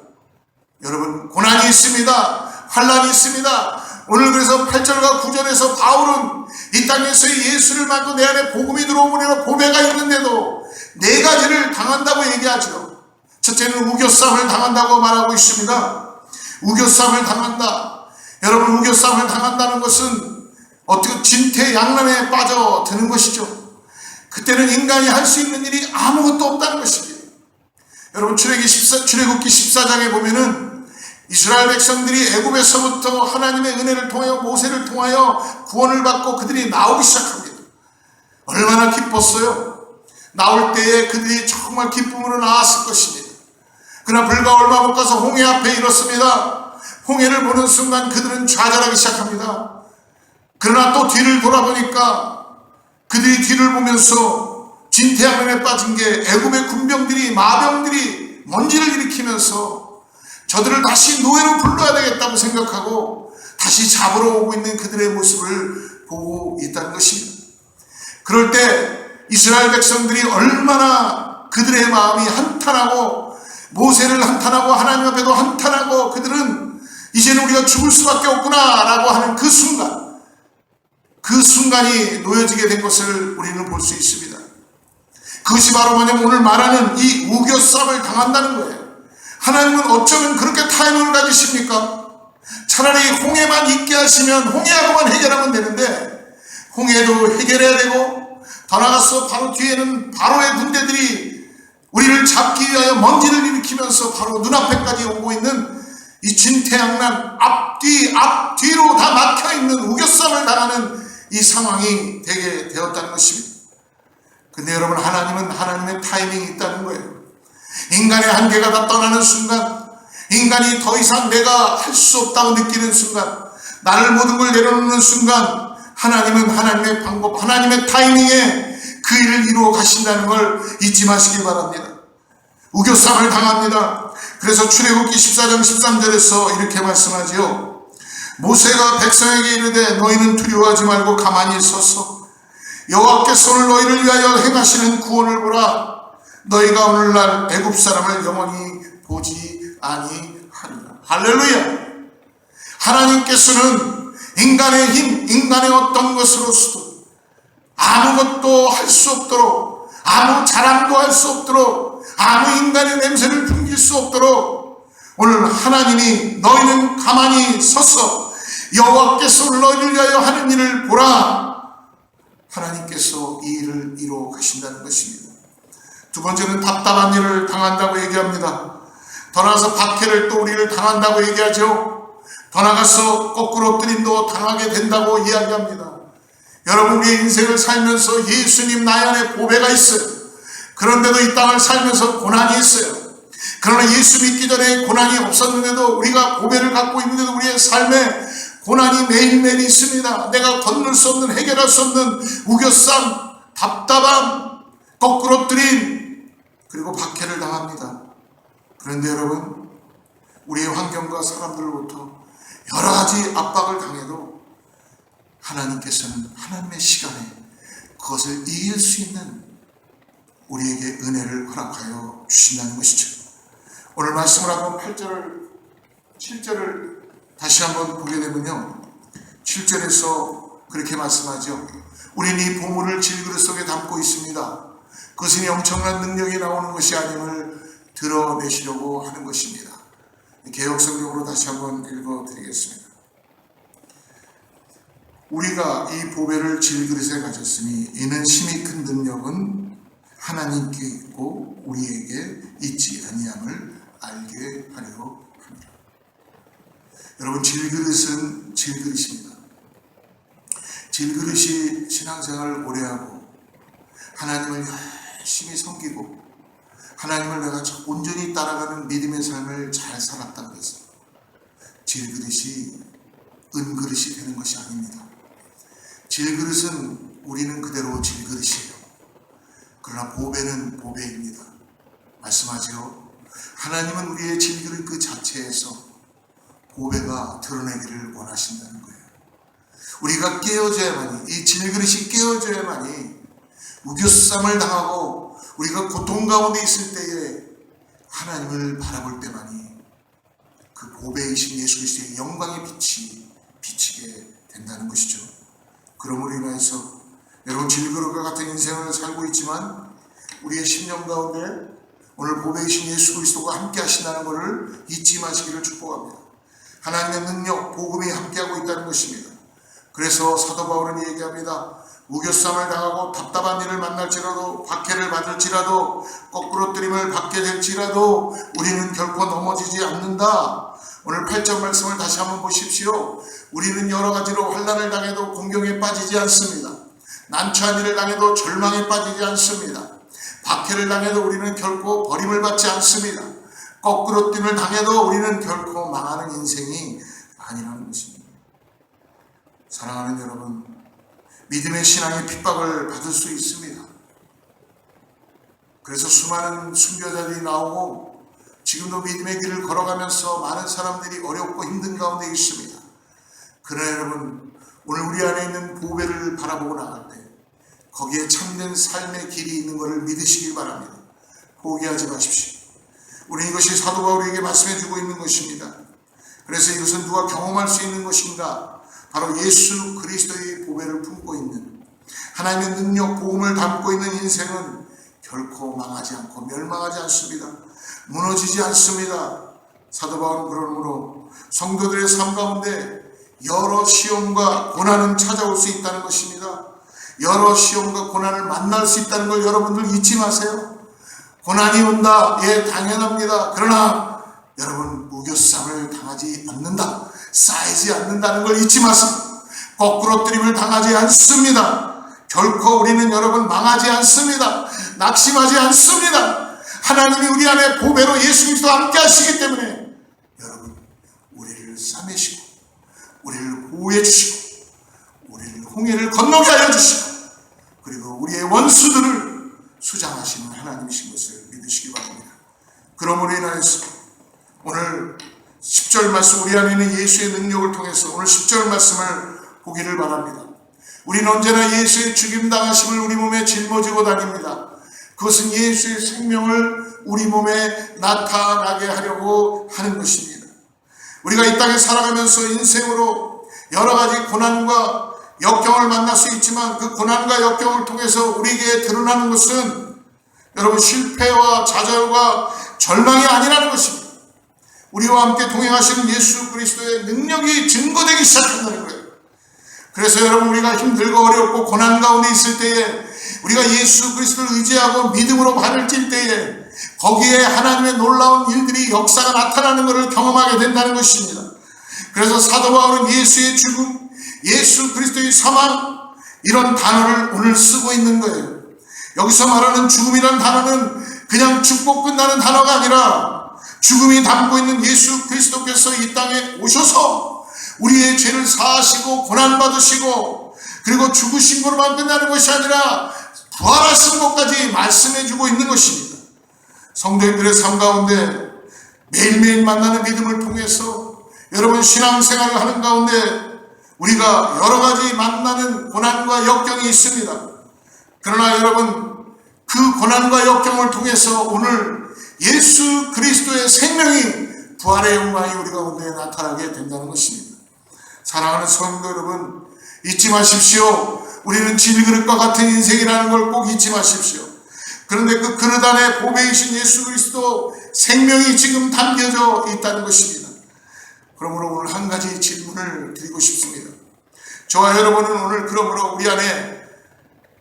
여러분, 고난이 있습니다. 환란이 있습니다. 오늘 그래서 8절과 9절에서 바울은 이 땅에서의 예수를 만고 내 안에 복음이 들어오므로 보배가 있는데도 네 가지를 당한다고 얘기하죠. 첫째는 우겨싸움을 당한다고 말하고 있습니다. 우겨싸움을 당한다. 여러분, 우겨싸움을 당한다는 것은 어떻게 진퇴양난에 빠져드는 것이죠. 그때는 인간이 할 수 있는 일이 아무것도 없다는 것입니다. 여러분, 출애굽기 14장에 보면은 이스라엘 백성들이 애굽에서부터 하나님의 은혜를 통하여 모세를 통하여 구원을 받고 그들이 나오기 시작합니다. 얼마나 기뻤어요. 나올 때에 그들이 정말 기쁨으로 나왔을 것입니다. 그러나 불과 얼마 못 가서 홍해 앞에 이렇습니다. 홍해를 보는 순간 그들은 좌절하기 시작합니다. 그러나 또 뒤를 돌아보니까 그들이 뒤를 보면서 진퇴양난에 빠진 게 애굽의 군병들이, 마병들이 먼지를 일으키면서 저들을 다시 노예로 불러야 되겠다고 생각하고 다시 잡으러 오고 있는 그들의 모습을 보고 있다는 것입니다. 그럴 때 이스라엘 백성들이 얼마나 그들의 마음이 한탄하고 모세를 한탄하고 하나님 앞에도 한탄하고 그들은 이제는 우리가 죽을 수밖에 없구나 라고 하는 그 순간이 놓여지게 된 것을 우리는 볼 수 있습니다. 그것이 바로 뭐냐면 오늘 말하는 이 우겨싸움을 당한다는 거예요. 하나님은 어쩌면 그렇게 타이밍을 가지십니까? 차라리 홍해만 있게 하시면 홍해하고만 해결하면 되는데 홍해도 해결해야 되고 더 나아가서 바로 뒤에는 바로의 군대들이 우리를 잡기 위하여 먼지를 일으키면서 바로 눈앞에까지 오고 있는 이 진퇴양난 앞뒤로 다 막혀있는 우겨싸움을 당하는 이 상황이 되게 되었다는 것입니다. 근데 여러분, 하나님은 하나님의 타이밍이 있다는 거예요. 인간의 한계가 다 떠나는 순간, 인간이 더 이상 내가 할 수 없다고 느끼는 순간, 나를 모든 걸 내려놓는 순간, 하나님은 하나님의 방법, 하나님의 타이밍에 그 일을 이루어 가신다는 걸 잊지 마시기 바랍니다. 우겨싸움을 당합니다. 그래서 출애굽기 14장 13절에서 이렇게 말씀하지요. 모세가 백성에게 이르되 너희는 두려워하지 말고 가만히 서서 여호와께서 오늘 너희를 위하여 행하시는 구원을 보라. 너희가 오늘날 애굽 사람을 영원히 보지 아니하리라. 할렐루야. 하나님께서는 인간의 힘, 인간의 어떤 것으로서도 아무것도 할 수 없도록, 아무 자랑도 할 수 없도록, 아무 인간의 냄새를 풍길 수 없도록 오늘 하나님이 너희는 가만히 서서 여호와께서 너희를 위하여 하는 일을 보라. 하나님께서 이 일을 이루어 가신다는 것입니다. 두 번째는 답답한 일을 당한다고 얘기합니다. 더 나아가서 박해를 또 우리를 당한다고 얘기하죠. 더 나아가서 거꾸로 엎드림도 당하게 된다고 이야기합니다. 여러분, 우리의 인생을 살면서 예수님 나의 안에 보배가 있어요. 그런데도 이 땅을 살면서 고난이 있어요. 그러나 예수 믿기 전에 고난이 없었는데도 우리가 보배를 갖고 있는데도 우리의 삶에 고난이 매일매일 있습니다. 내가 건널 수 없는, 해결할 수 없는 우겨쌈, 답답함, 거꾸로 엎드림, 그리고 박해를 당합니다. 그런데 여러분, 우리의 환경과 사람들로부터 여러 가지 압박을 당해도 하나님께서는 하나님의 시간에 그것을 이길 수 있는 우리에게 은혜를 허락하여 주신다는 것이죠. 오늘 말씀을 한번 8절, 7절을 다시 한번 보게 되면요. 7절에서 그렇게 말씀하죠. 우리는 이 보물을 질그릇 속에 담고 있습니다. 그것은 엄청난 능력이 나오는 것이 아님을 드러내시려고 하는 것입니다. 개역성경으로 다시 한번 읽어드리겠습니다. 우리가 이 보배를 질그릇에 가졌으니 이는 심히 큰 능력은 하나님께 있고 우리에게 있지 아니함을 알게 하려 합니다. 여러분, 질그릇은 질그릇입니다. 질그릇이 신앙생활을 오래하고 하나님을 열심히 섬기고 하나님을 내가 온전히 따라가는 믿음의 삶을 잘 살았다고 해서 질그릇이 은그릇이 되는 것이 아닙니다. 질그릇은 우리는 그대로 질그릇이에요. 그러나 보배는 보배입니다. 말씀하지요. 하나님은 우리의 질그릇 그 자체에서 보배가 드러내기를 원하신다는 거예요. 우리가 깨어져야만이, 이 질그릇이 깨어져야만이 우겨쌈을 당하고 우리가 고통 가운데 있을 때에 하나님을 바라볼 때만이 그 보배이신 예수 그리스도의 영광의 빛이 비치게 된다는 것이죠. 그러므로 인해서 여러분, 질그릇과 같은 인생을 살고 있지만 우리의 심령 가운데 오늘 보배이신 예수 그리스도가 함께 하신다는 것을 잊지 마시기를 축복합니다. 하나님의 능력, 복음이 함께하고 있다는 것입니다. 그래서 사도 바울은 얘기합니다. 우겨쌈을 당하고 답답한 일을 만날지라도, 박해를 받을지라도, 거꾸로 뜨림을 받게 될지라도 우리는 결코 넘어지지 않는다. 오늘 8절 말씀을 다시 한번 보십시오. 우리는 여러 가지로 환난을 당해도 공경에 빠지지 않습니다. 난처한 일을 당해도 절망에 빠지지 않습니다. 박해를 당해도 우리는 결코 버림을 받지 않습니다. 거꾸로 뜸을 당해도 우리는 결코 망하는 인생이 아니라는 것입니다. 사랑하는 여러분, 믿음의 신앙의 핍박을 받을 수 있습니다. 그래서 수많은 순교자들이 나오고 지금도 믿음의 길을 걸어가면서 많은 사람들이 어렵고 힘든 가운데 있습니다. 그러나 여러분, 오늘 우리 안에 있는 보배를 바라보고 나갈 때 거기에 참된 삶의 길이 있는 것을 믿으시길 바랍니다. 포기하지 마십시오. 우리 이것이 사도 바울에게 말씀해 주고 있는 것입니다. 그래서 이것은 누가 경험할 수 있는 것인가? 바로 예수 그리스도의 보배를 품고 있는, 하나님의 능력, 복음을 담고 있는 인생은 결코 망하지 않고 멸망하지 않습니다. 무너지지 않습니다. 사도 바울은 그러므로 성도들의 삶 가운데 여러 시험과 고난은 찾아올 수 있다는 것입니다. 여러 시험과 고난을 만날 수 있다는 걸 여러분들 잊지 마세요. 고난이 온다, 예, 당연합니다. 그러나 여러분, 무교쌈을 당하지 않는다, 쌓이지 않는다는 걸 잊지 마세요. 거꾸로 뜨림을 당하지 않습니다. 결코 우리는 여러분 망하지 않습니다. 낙심하지 않습니다. 하나님이 우리 안에 보배로 예수 그리스도와 함께 하시기 때문에 여러분, 우리를 싸매시고 우리를 보호해 주시고 우리를 홍해를 건너게 하여 주시고 그리고 우리의 원수들을 수장하시는 하나님이신 것을 믿으시기 바랍니다. 그러므로 인하여서 오늘 10절 말씀, 우리 안에 있는 예수의 능력을 통해서 오늘 10절 말씀을 보기를 바랍니다. 우리는 언제나 예수의 죽임당하심을 우리 몸에 짊어지고 다닙니다. 그것은 예수의 생명을 우리 몸에 나타나게 하려고 하는 것입니다. 우리가 이 땅에 살아가면서 인생으로 여러 가지 고난과 역경을 만날 수 있지만 그 고난과 역경을 통해서 우리에게 드러나는 것은 여러분 실패와 좌절과 절망이 아니라는 것입니다. 우리와 함께 동행하시는 예수 그리스도의 능력이 증거되기 시작한다는 거예요. 그래서 여러분, 우리가 힘들고 어렵고 고난 가운데 있을 때에 우리가 예수 그리스도를 의지하고 믿음으로 발을 찔 때에 거기에 하나님의 놀라운 일들이, 역사가 나타나는 것을 경험하게 된다는 것입니다. 그래서 사도 바울은 예수의 죽음, 예수 그리스도의 사망, 이런 단어를 오늘 쓰고 있는 거예요. 여기서 말하는 죽음이라는 단어는 그냥 죽고 끝나는 단어가 아니라 죽음이 담고 있는 예수 그리스도께서 이 땅에 오셔서 우리의 죄를 사하시고 고난받으시고 그리고 죽으신 것으로만 끝나는 것이 아니라 부활하신 것까지 말씀해주고 있는 것입니다. 성도님들의 삶 가운데 매일매일 만나는 믿음을 통해서 여러분 신앙생활을 하는 가운데 우리가 여러 가지 만나는 고난과 역경이 있습니다. 그러나 여러분, 그 고난과 역경을 통해서 오늘 예수 그리스도의 생명이, 부활의 영광이 우리 가운데 나타나게 된다는 것입니다. 사랑하는 성도 여러분, 잊지 마십시오. 우리는 질그릇과 같은 인생이라는 걸 꼭 잊지 마십시오. 그런데 그 그릇 안에 보배이신 예수 그리스도 생명이 지금 담겨져 있다는 것입니다. 그러므로 오늘 한 가지 질문을 드리고 싶습니다. 저와 여러분은 오늘 그러므로 우리 안에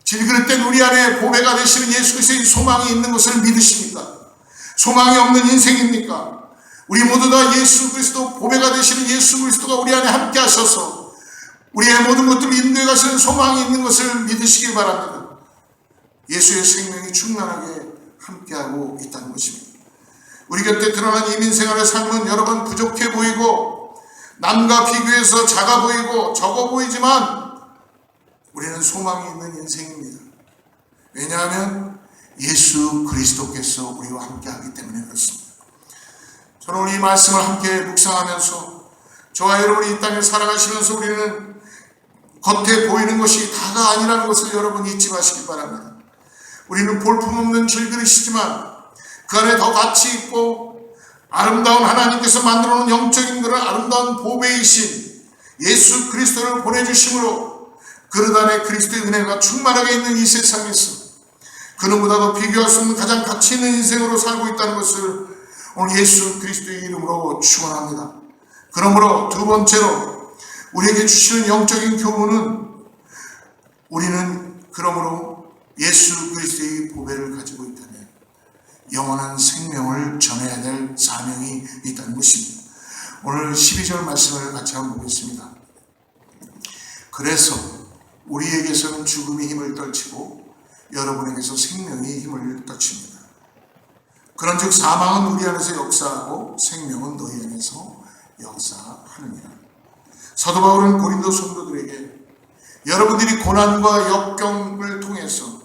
질그릇된 우리 안에 보배가 되시는 예수 그리스도의 소망이 있는 것을 믿으십니까? 소망이 없는 인생입니까? 우리 모두 다 예수 그리스도 보배가 되시는 예수 그리스도가 우리 안에 함께 하셔서 우리의 모든 것들을 인도해 가시는 소망이 있는 것을 믿으시길 바랍니다. 예수의 생명이 충만하게 함께하고 있다는 것입니다. 우리 곁에 드러난 이민생활의 삶은 여러 번 부족해 보이고 남과 비교해서 작아 보이고 적어 보이지만 우리는 소망이 있는 인생입니다. 왜냐하면 예수 그리스도께서 우리와 함께하기 때문에 그렇습니다. 저는 오늘 이 말씀을 함께 묵상하면서 저와 여러분이 이 땅에 살아가시면서 우리는 겉에 보이는 것이 다가 아니라는 것을 여러분 잊지 마시기 바랍니다. 우리는 볼품없는 질그릇이지만 그 안에 더 가치 있고 아름다운 하나님께서 만들어 놓은 영적인 그런 아름다운 보배이신 예수 그리스도를 보내주심으로 그릇 안에 그리스도의 은혜가 충만하게 있는 이 세상에서 그 누구보다도 비교할 수 없는 가장 가치 있는 인생으로 살고 있다는 것을 오늘 예수 그리스도의 이름으로 축원합니다. 그러므로 두 번째로 우리에게 주시는 영적인 교훈은 우리는 그러므로 예수 그리스도의 보배를 가지고 있다면 영원한 생명을 전해야 될 사명이 있다는 것입니다. 오늘 12절 말씀을 같이 한번 보겠습니다. 그래서 우리에게서는 죽음이 힘을 떨치고 여러분에게서 생명이 힘을 떨칩니다. 그런즉 사망은 우리 안에서 역사하고 생명은 너희 안에서 역사하느니라. 사도 바울은 고린도 성도들에게 여러분들이 고난과 역경을 통해서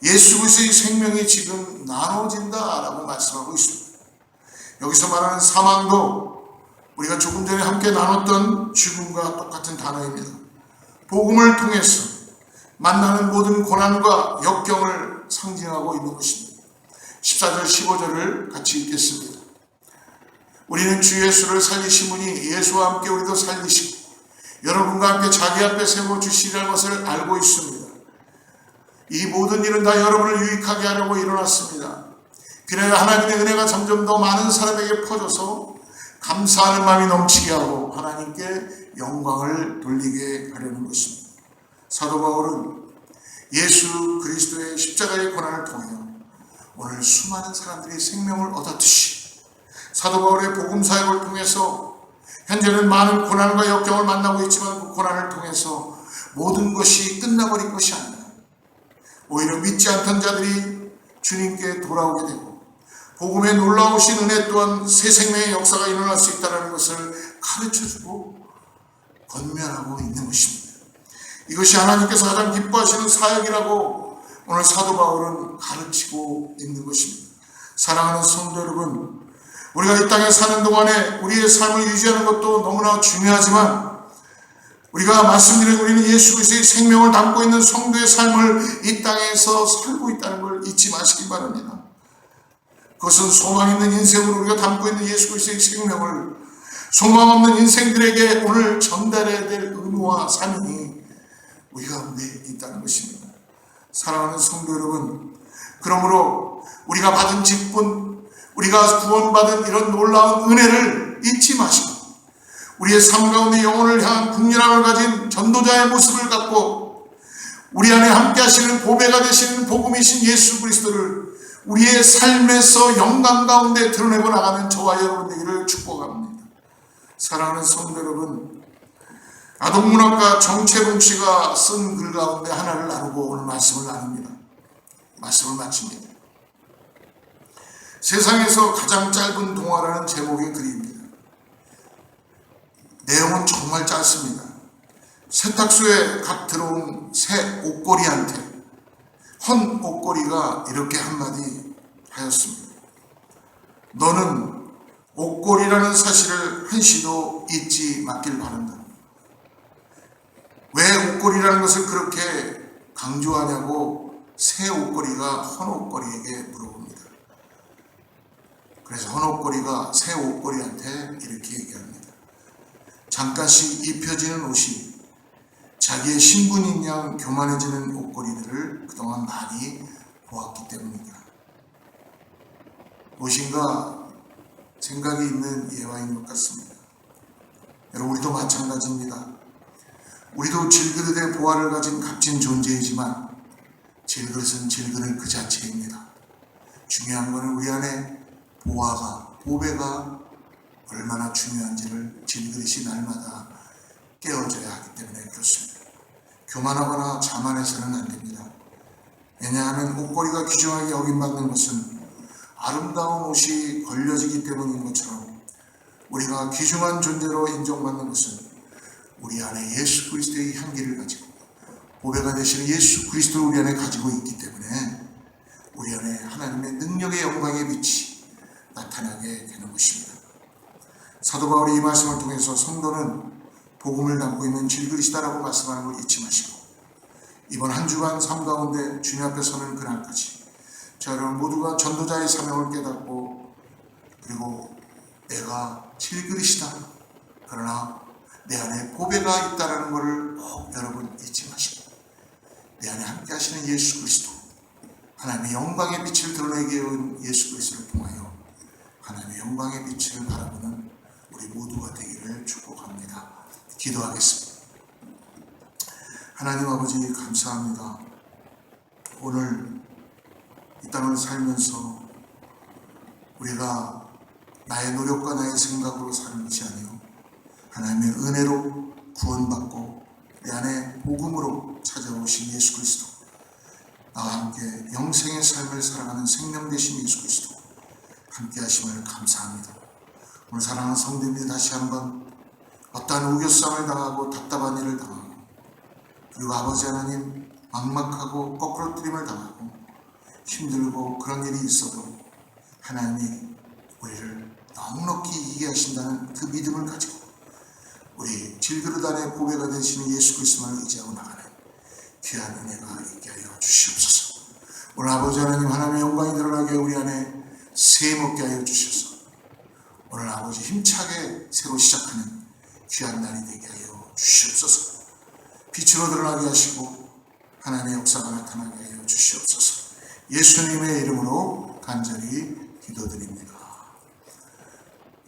예수 그리스도의 생명이 지금 나눠진다라고 말씀하고 있습니다. 여기서 말하는 사망도 우리가 조금 전에 함께 나눴던 죽음과 똑같은 단어입니다. 복음을 통해서 만나는 모든 고난과 역경을 상징하고 있는 것입니다. 14절 15절을 같이 읽겠습니다. 우리는 주 예수를 살리신 분이 예수와 함께 우리도 살리시고 여러분과 함께 자기 앞에 세워주시리라는 것을 알고 있습니다. 이 모든 일은 다 여러분을 유익하게 하려고 일어났습니다. 그래야 하나님의 은혜가 점점 더 많은 사람에게 퍼져서 감사하는 마음이 넘치게 하고 하나님께 영광을 돌리게 하려는 것입니다. 사도 바울은 예수 그리스도의 십자가의 고난을 통해 오늘 수많은 사람들이 생명을 얻었듯이 사도 바울의 복음 사역을 통해서 현재는 많은 고난과 역경을 만나고 있지만 그 고난을 통해서 모든 것이 끝나버린 것이 아니라 오히려 믿지 않던 자들이 주님께 돌아오게 되고 복음에 놀라우신 은혜 또한 새 생명의 역사가 일어날 수 있다는 것을 가르쳐주고 권면하고 있는 것입니다. 이것이 하나님께서 가장 기뻐하시는 사역이라고 오늘 사도 바울은 가르치고 있는 것입니다. 사랑하는 성도 여러분, 우리가 이 땅에 사는 동안에 우리의 삶을 유지하는 것도 너무나 중요하지만 우리가 말씀드린 우리는 예수 그리스도의 생명을 담고 있는 성도의 삶을 이 땅에서 살고 있다는 걸 잊지 마시기 바랍니다. 그것은 소망 있는 인생으로 우리가 담고 있는 예수 그리스도의 생명을 소망 없는 인생들에게 오늘 전달해야 될 의무와 사명이 우리 가운데 있다는 것입니다. 사랑하는 성도 여러분, 그러므로 우리가 받은 직분, 우리가 구원받은 이런 놀라운 은혜를 잊지 마시고 우리의 삶 가운데 영혼을 향한 국률함을 가진 전도자의 모습을 갖고 우리 안에 함께 하시는 보배가 되시는 복음이신 예수 그리스도를 우리의 삶에서 영광 가운데 드러내고 나가는 저와 여러분 되기를 축복합니다. 사랑하는 성도 여러분, 아동문학가 정채봉 씨가 쓴 글 가운데 하나를 나누고 오늘 말씀을 나눕니다. 말씀을 마칩니다. 세상에서 가장 짧은 동화라는 제목의 글입니다. 내용은 정말 짧습니다. 세탁소에 갓 들어온 새 옷걸이한테 헌 옷걸이가 이렇게 한마디 하였습니다. 너는 옷걸이라는 사실을 한시도 잊지 말길 바란다. 왜 옷걸이라는 것을 그렇게 강조하냐고 새 옷걸이가 헌 옷걸이에게 물어봅니다. 그래서 헌 옷걸이가 새 옷걸이한테 이렇게 얘기합니다. 잠깐씩 입혀지는 옷이 자기의 신분인 양 교만해지는 옷걸이들을 그동안 많이 보았기 때문이다. 무엇인가 생각이 있는 예화인 것 같습니다. 여러분, 우리도 마찬가지입니다. 우리도 질그릇의 보화를 가진 값진 존재이지만 질그릇은 질그릇 그 자체입니다. 중요한 것은 우리 안에 보배가 얼마나 중요한지를 질그릇이 날마다 깨어져야 하기 때문에 그렇습니다. 교만하거나 자만해서는 안 됩니다. 왜냐하면 옷걸이가 귀중하게 여김받는 것은 아름다운 옷이 걸려지기 때문인 것처럼 우리가 귀중한 존재로 인정받는 것은 우리 안에 예수 그리스도의 향기를 가지고 보배가 되시는 예수 그리스도를 우리 안에 가지고 있기 때문에 우리 안에 하나님의 능력의 영광의 빛이 나타나게 되는 것입니다. 사도 바울이 이 말씀을 통해서 성도는 복음을 담고 있는 질그릇이다라고 말씀하는 걸 잊지 마시고 이번 한 주간 삶 가운데 주님 앞에 서는 그날까지 자 여러분 모두가 전도자의 사명을 깨닫고 그리고 내가 질그릇이다 그러나 내 안에 보배가 있다는 것을 꼭 여러분 잊지 마시고 내 안에 함께 하시는 예수 그리스도 하나님의 영광의 빛을 드러내게 온 예수 그리스도를 통하여 하나님의 영광의 빛을 바라보는 우리 모두가 되기를 축복합니다. 기도하겠습니다. 하나님 아버지 감사합니다. 오늘 이 땅을 살면서 우리가 나의 노력과 나의 생각으로 사는 것이 아니요 하나님의 은혜로 구원받고 내 안에 복음으로 찾아오신 예수 그리스도 나와 함께 영생의 삶을 살아가는 생명 되신 예수 그리스도 함께 하심을 감사합니다. 오늘 사랑하는 성도님들이 다시 한번 어떠한 우겨쌈을 당하고 답답한 일을 당하고 그리고 아버지 하나님 막막하고 거꾸로뜨림을 당하고 힘들고 그런 일이 있어도 하나님이 우리를 넉넉히 이기게 하신다는 그 믿음을 가지고 우리 질그릇 안에 보배가 되시는 예수 그리스도만 의지하고 나가는 귀한 은혜가 있게 하여 주시옵소서. 오늘 아버지 하나님 하나님의 영광이 드러나게 우리 안에 세먹게 하여 주셔서 오늘 아버지 힘차게 새로 시작하는 귀한 날이 되게 하여 주시옵소서. 빛으로 드러나게 하시고 하나님의 역사가 나타나게 하여 주시옵소서. 예수님의 이름으로 간절히 기도드립니다.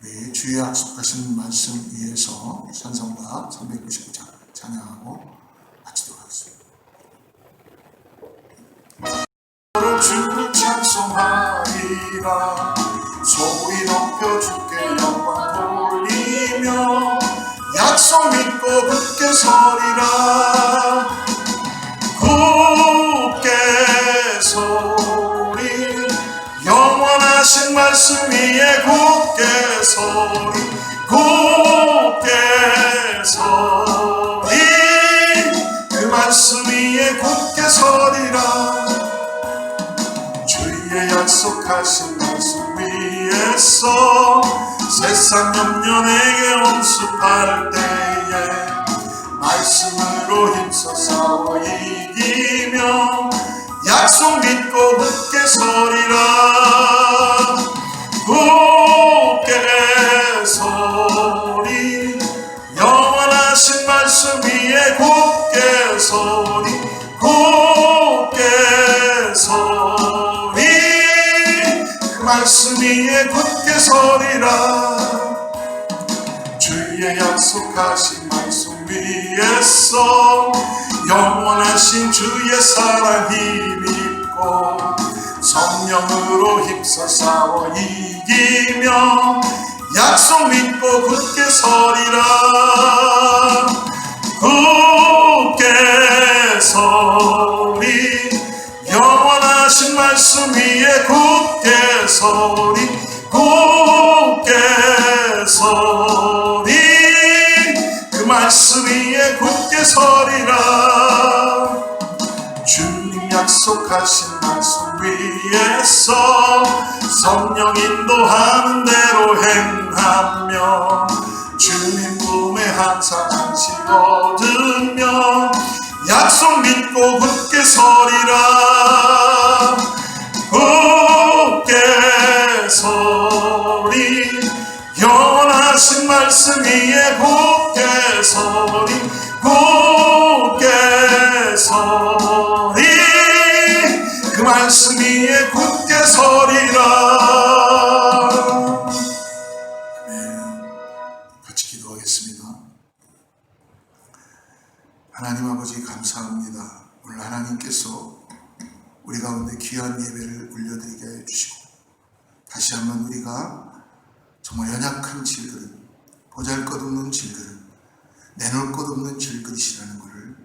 우리 주의 약속하신 말씀 위에서 찬송가 399장 찬양하고 마치도록 하겠습니다. 주를 찬송하리라 소리 높여 주께 영광 돌리며 약속 믿고 굳게 서리라 굳게 서리 영원하신 말씀 위에 굳게 서리 굳게 서리 그 말씀 위에 굳게 서리라 주의 약속하신 말씀 위에서 세상 염려 내게 엄습할 때에 말씀으로 힘써 싸워 이기며 약속 믿고 굳게 서리라 굳게 서리 영원하신 말씀 위에 굳게 서리 굳게 서리 그 말씀 위에 굳게 서리라 주의 약속하신 말씀 위에서 영원하신 주의 사랑 힘입고 성령으로 힘써 싸워 이기며 약속 믿고 굳게 서리라 굳게 서리 영원하신 말씀 위에 굳게 서리 굳게 서리 그 말씀 위에 굳게 서리라 주님 약속하신 말씀 위에서 성령 인도하는 대로 행하며 주님 품에 항상 안식 얻으며 약속 믿고 굳게 서리라 굳게 서리 영원하신 말씀 위에 굳게 서리 굳게 서리 그 말씀 위에 굳게 서리라 아멘. 같이 기도하겠습니다. 감사합니다. 오늘 하나님께서 우리 가운데 귀한 예배를 올려드리게 해주시고 다시 한번 우리가 정말 연약한 질그릇, 보잘것없는 질그릇, 내놓을 것 없는 질그릇이라는 것을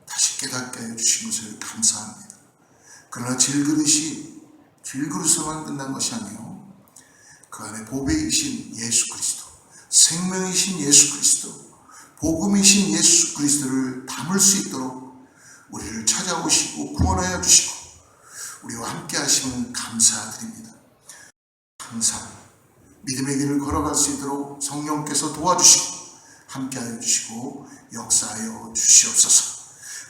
다시 깨닫게 해주신 것을 감사합니다. 그러나 질그릇이 질그릇으로만 끝난 것이 아니요 그 안에 보배이신 예수 그리스도, 생명이신 예수 그리스도, 복음이신 예수 그리스도를 담을 수 있도록 우리를 찾아오시고 구원하여 주시고 우리와 함께 하시면 감사드립니다. 항상 믿음의 길을 걸어갈 수 있도록 성령께서 도와주시고 함께하여 주시고 역사하여 주시옵소서.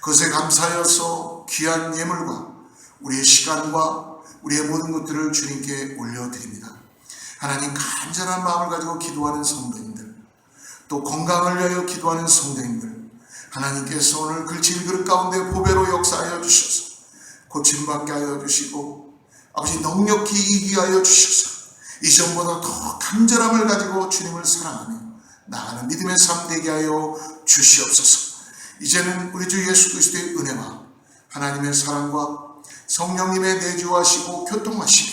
그것에 감사하여서 귀한 예물과 우리의 시간과 우리의 모든 것들을 주님께 올려드립니다. 하나님, 간절한 마음을 가지고 기도하는 성도님들, 또 건강을 위하여 기도하는 성도님들, 하나님께서 오늘 그 질그릇 가운데 보배로 역사하여 주셔서 고침받게 하여 주시고 아버지 넉넉히 이기게 하여 주셔서 이전보다 더 간절함을 가지고 주님을 사랑하며 나아가는 믿음의 삶 되게 하여 주시옵소서. 이제는 우리 주 예수 그리스도의 은혜와 하나님의 사랑과 성령님의 내주하시고 교통하심이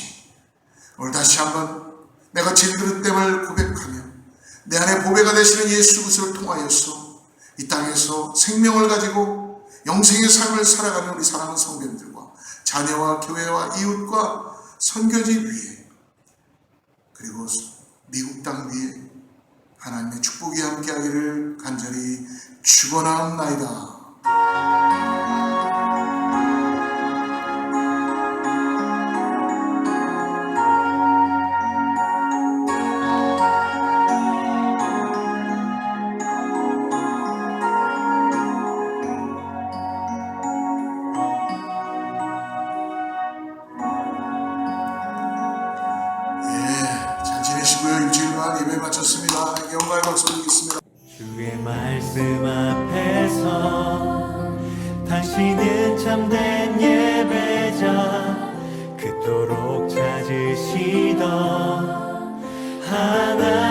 오늘 다시 한번 내가 질그릇됨을 고백하며 내 안에 보배가 되시는 예수 그리스도를 통하여서 이 땅에서 생명을 가지고 영생의 삶을 살아가는 우리 사랑하는 성도님들과 자녀와 교회와 이웃과 선교지 위에 그리고 미국 땅 위에 하나님의 축복이 함께하기를 간절히 축원하옵나이다. 잘 지내시고요. 일주일간 예배 마쳤습니다. 영광의 박수 드리겠습니다. 주의 말씀 앞에서 당신은 참된 예배자 그토록 찾으시던 하나님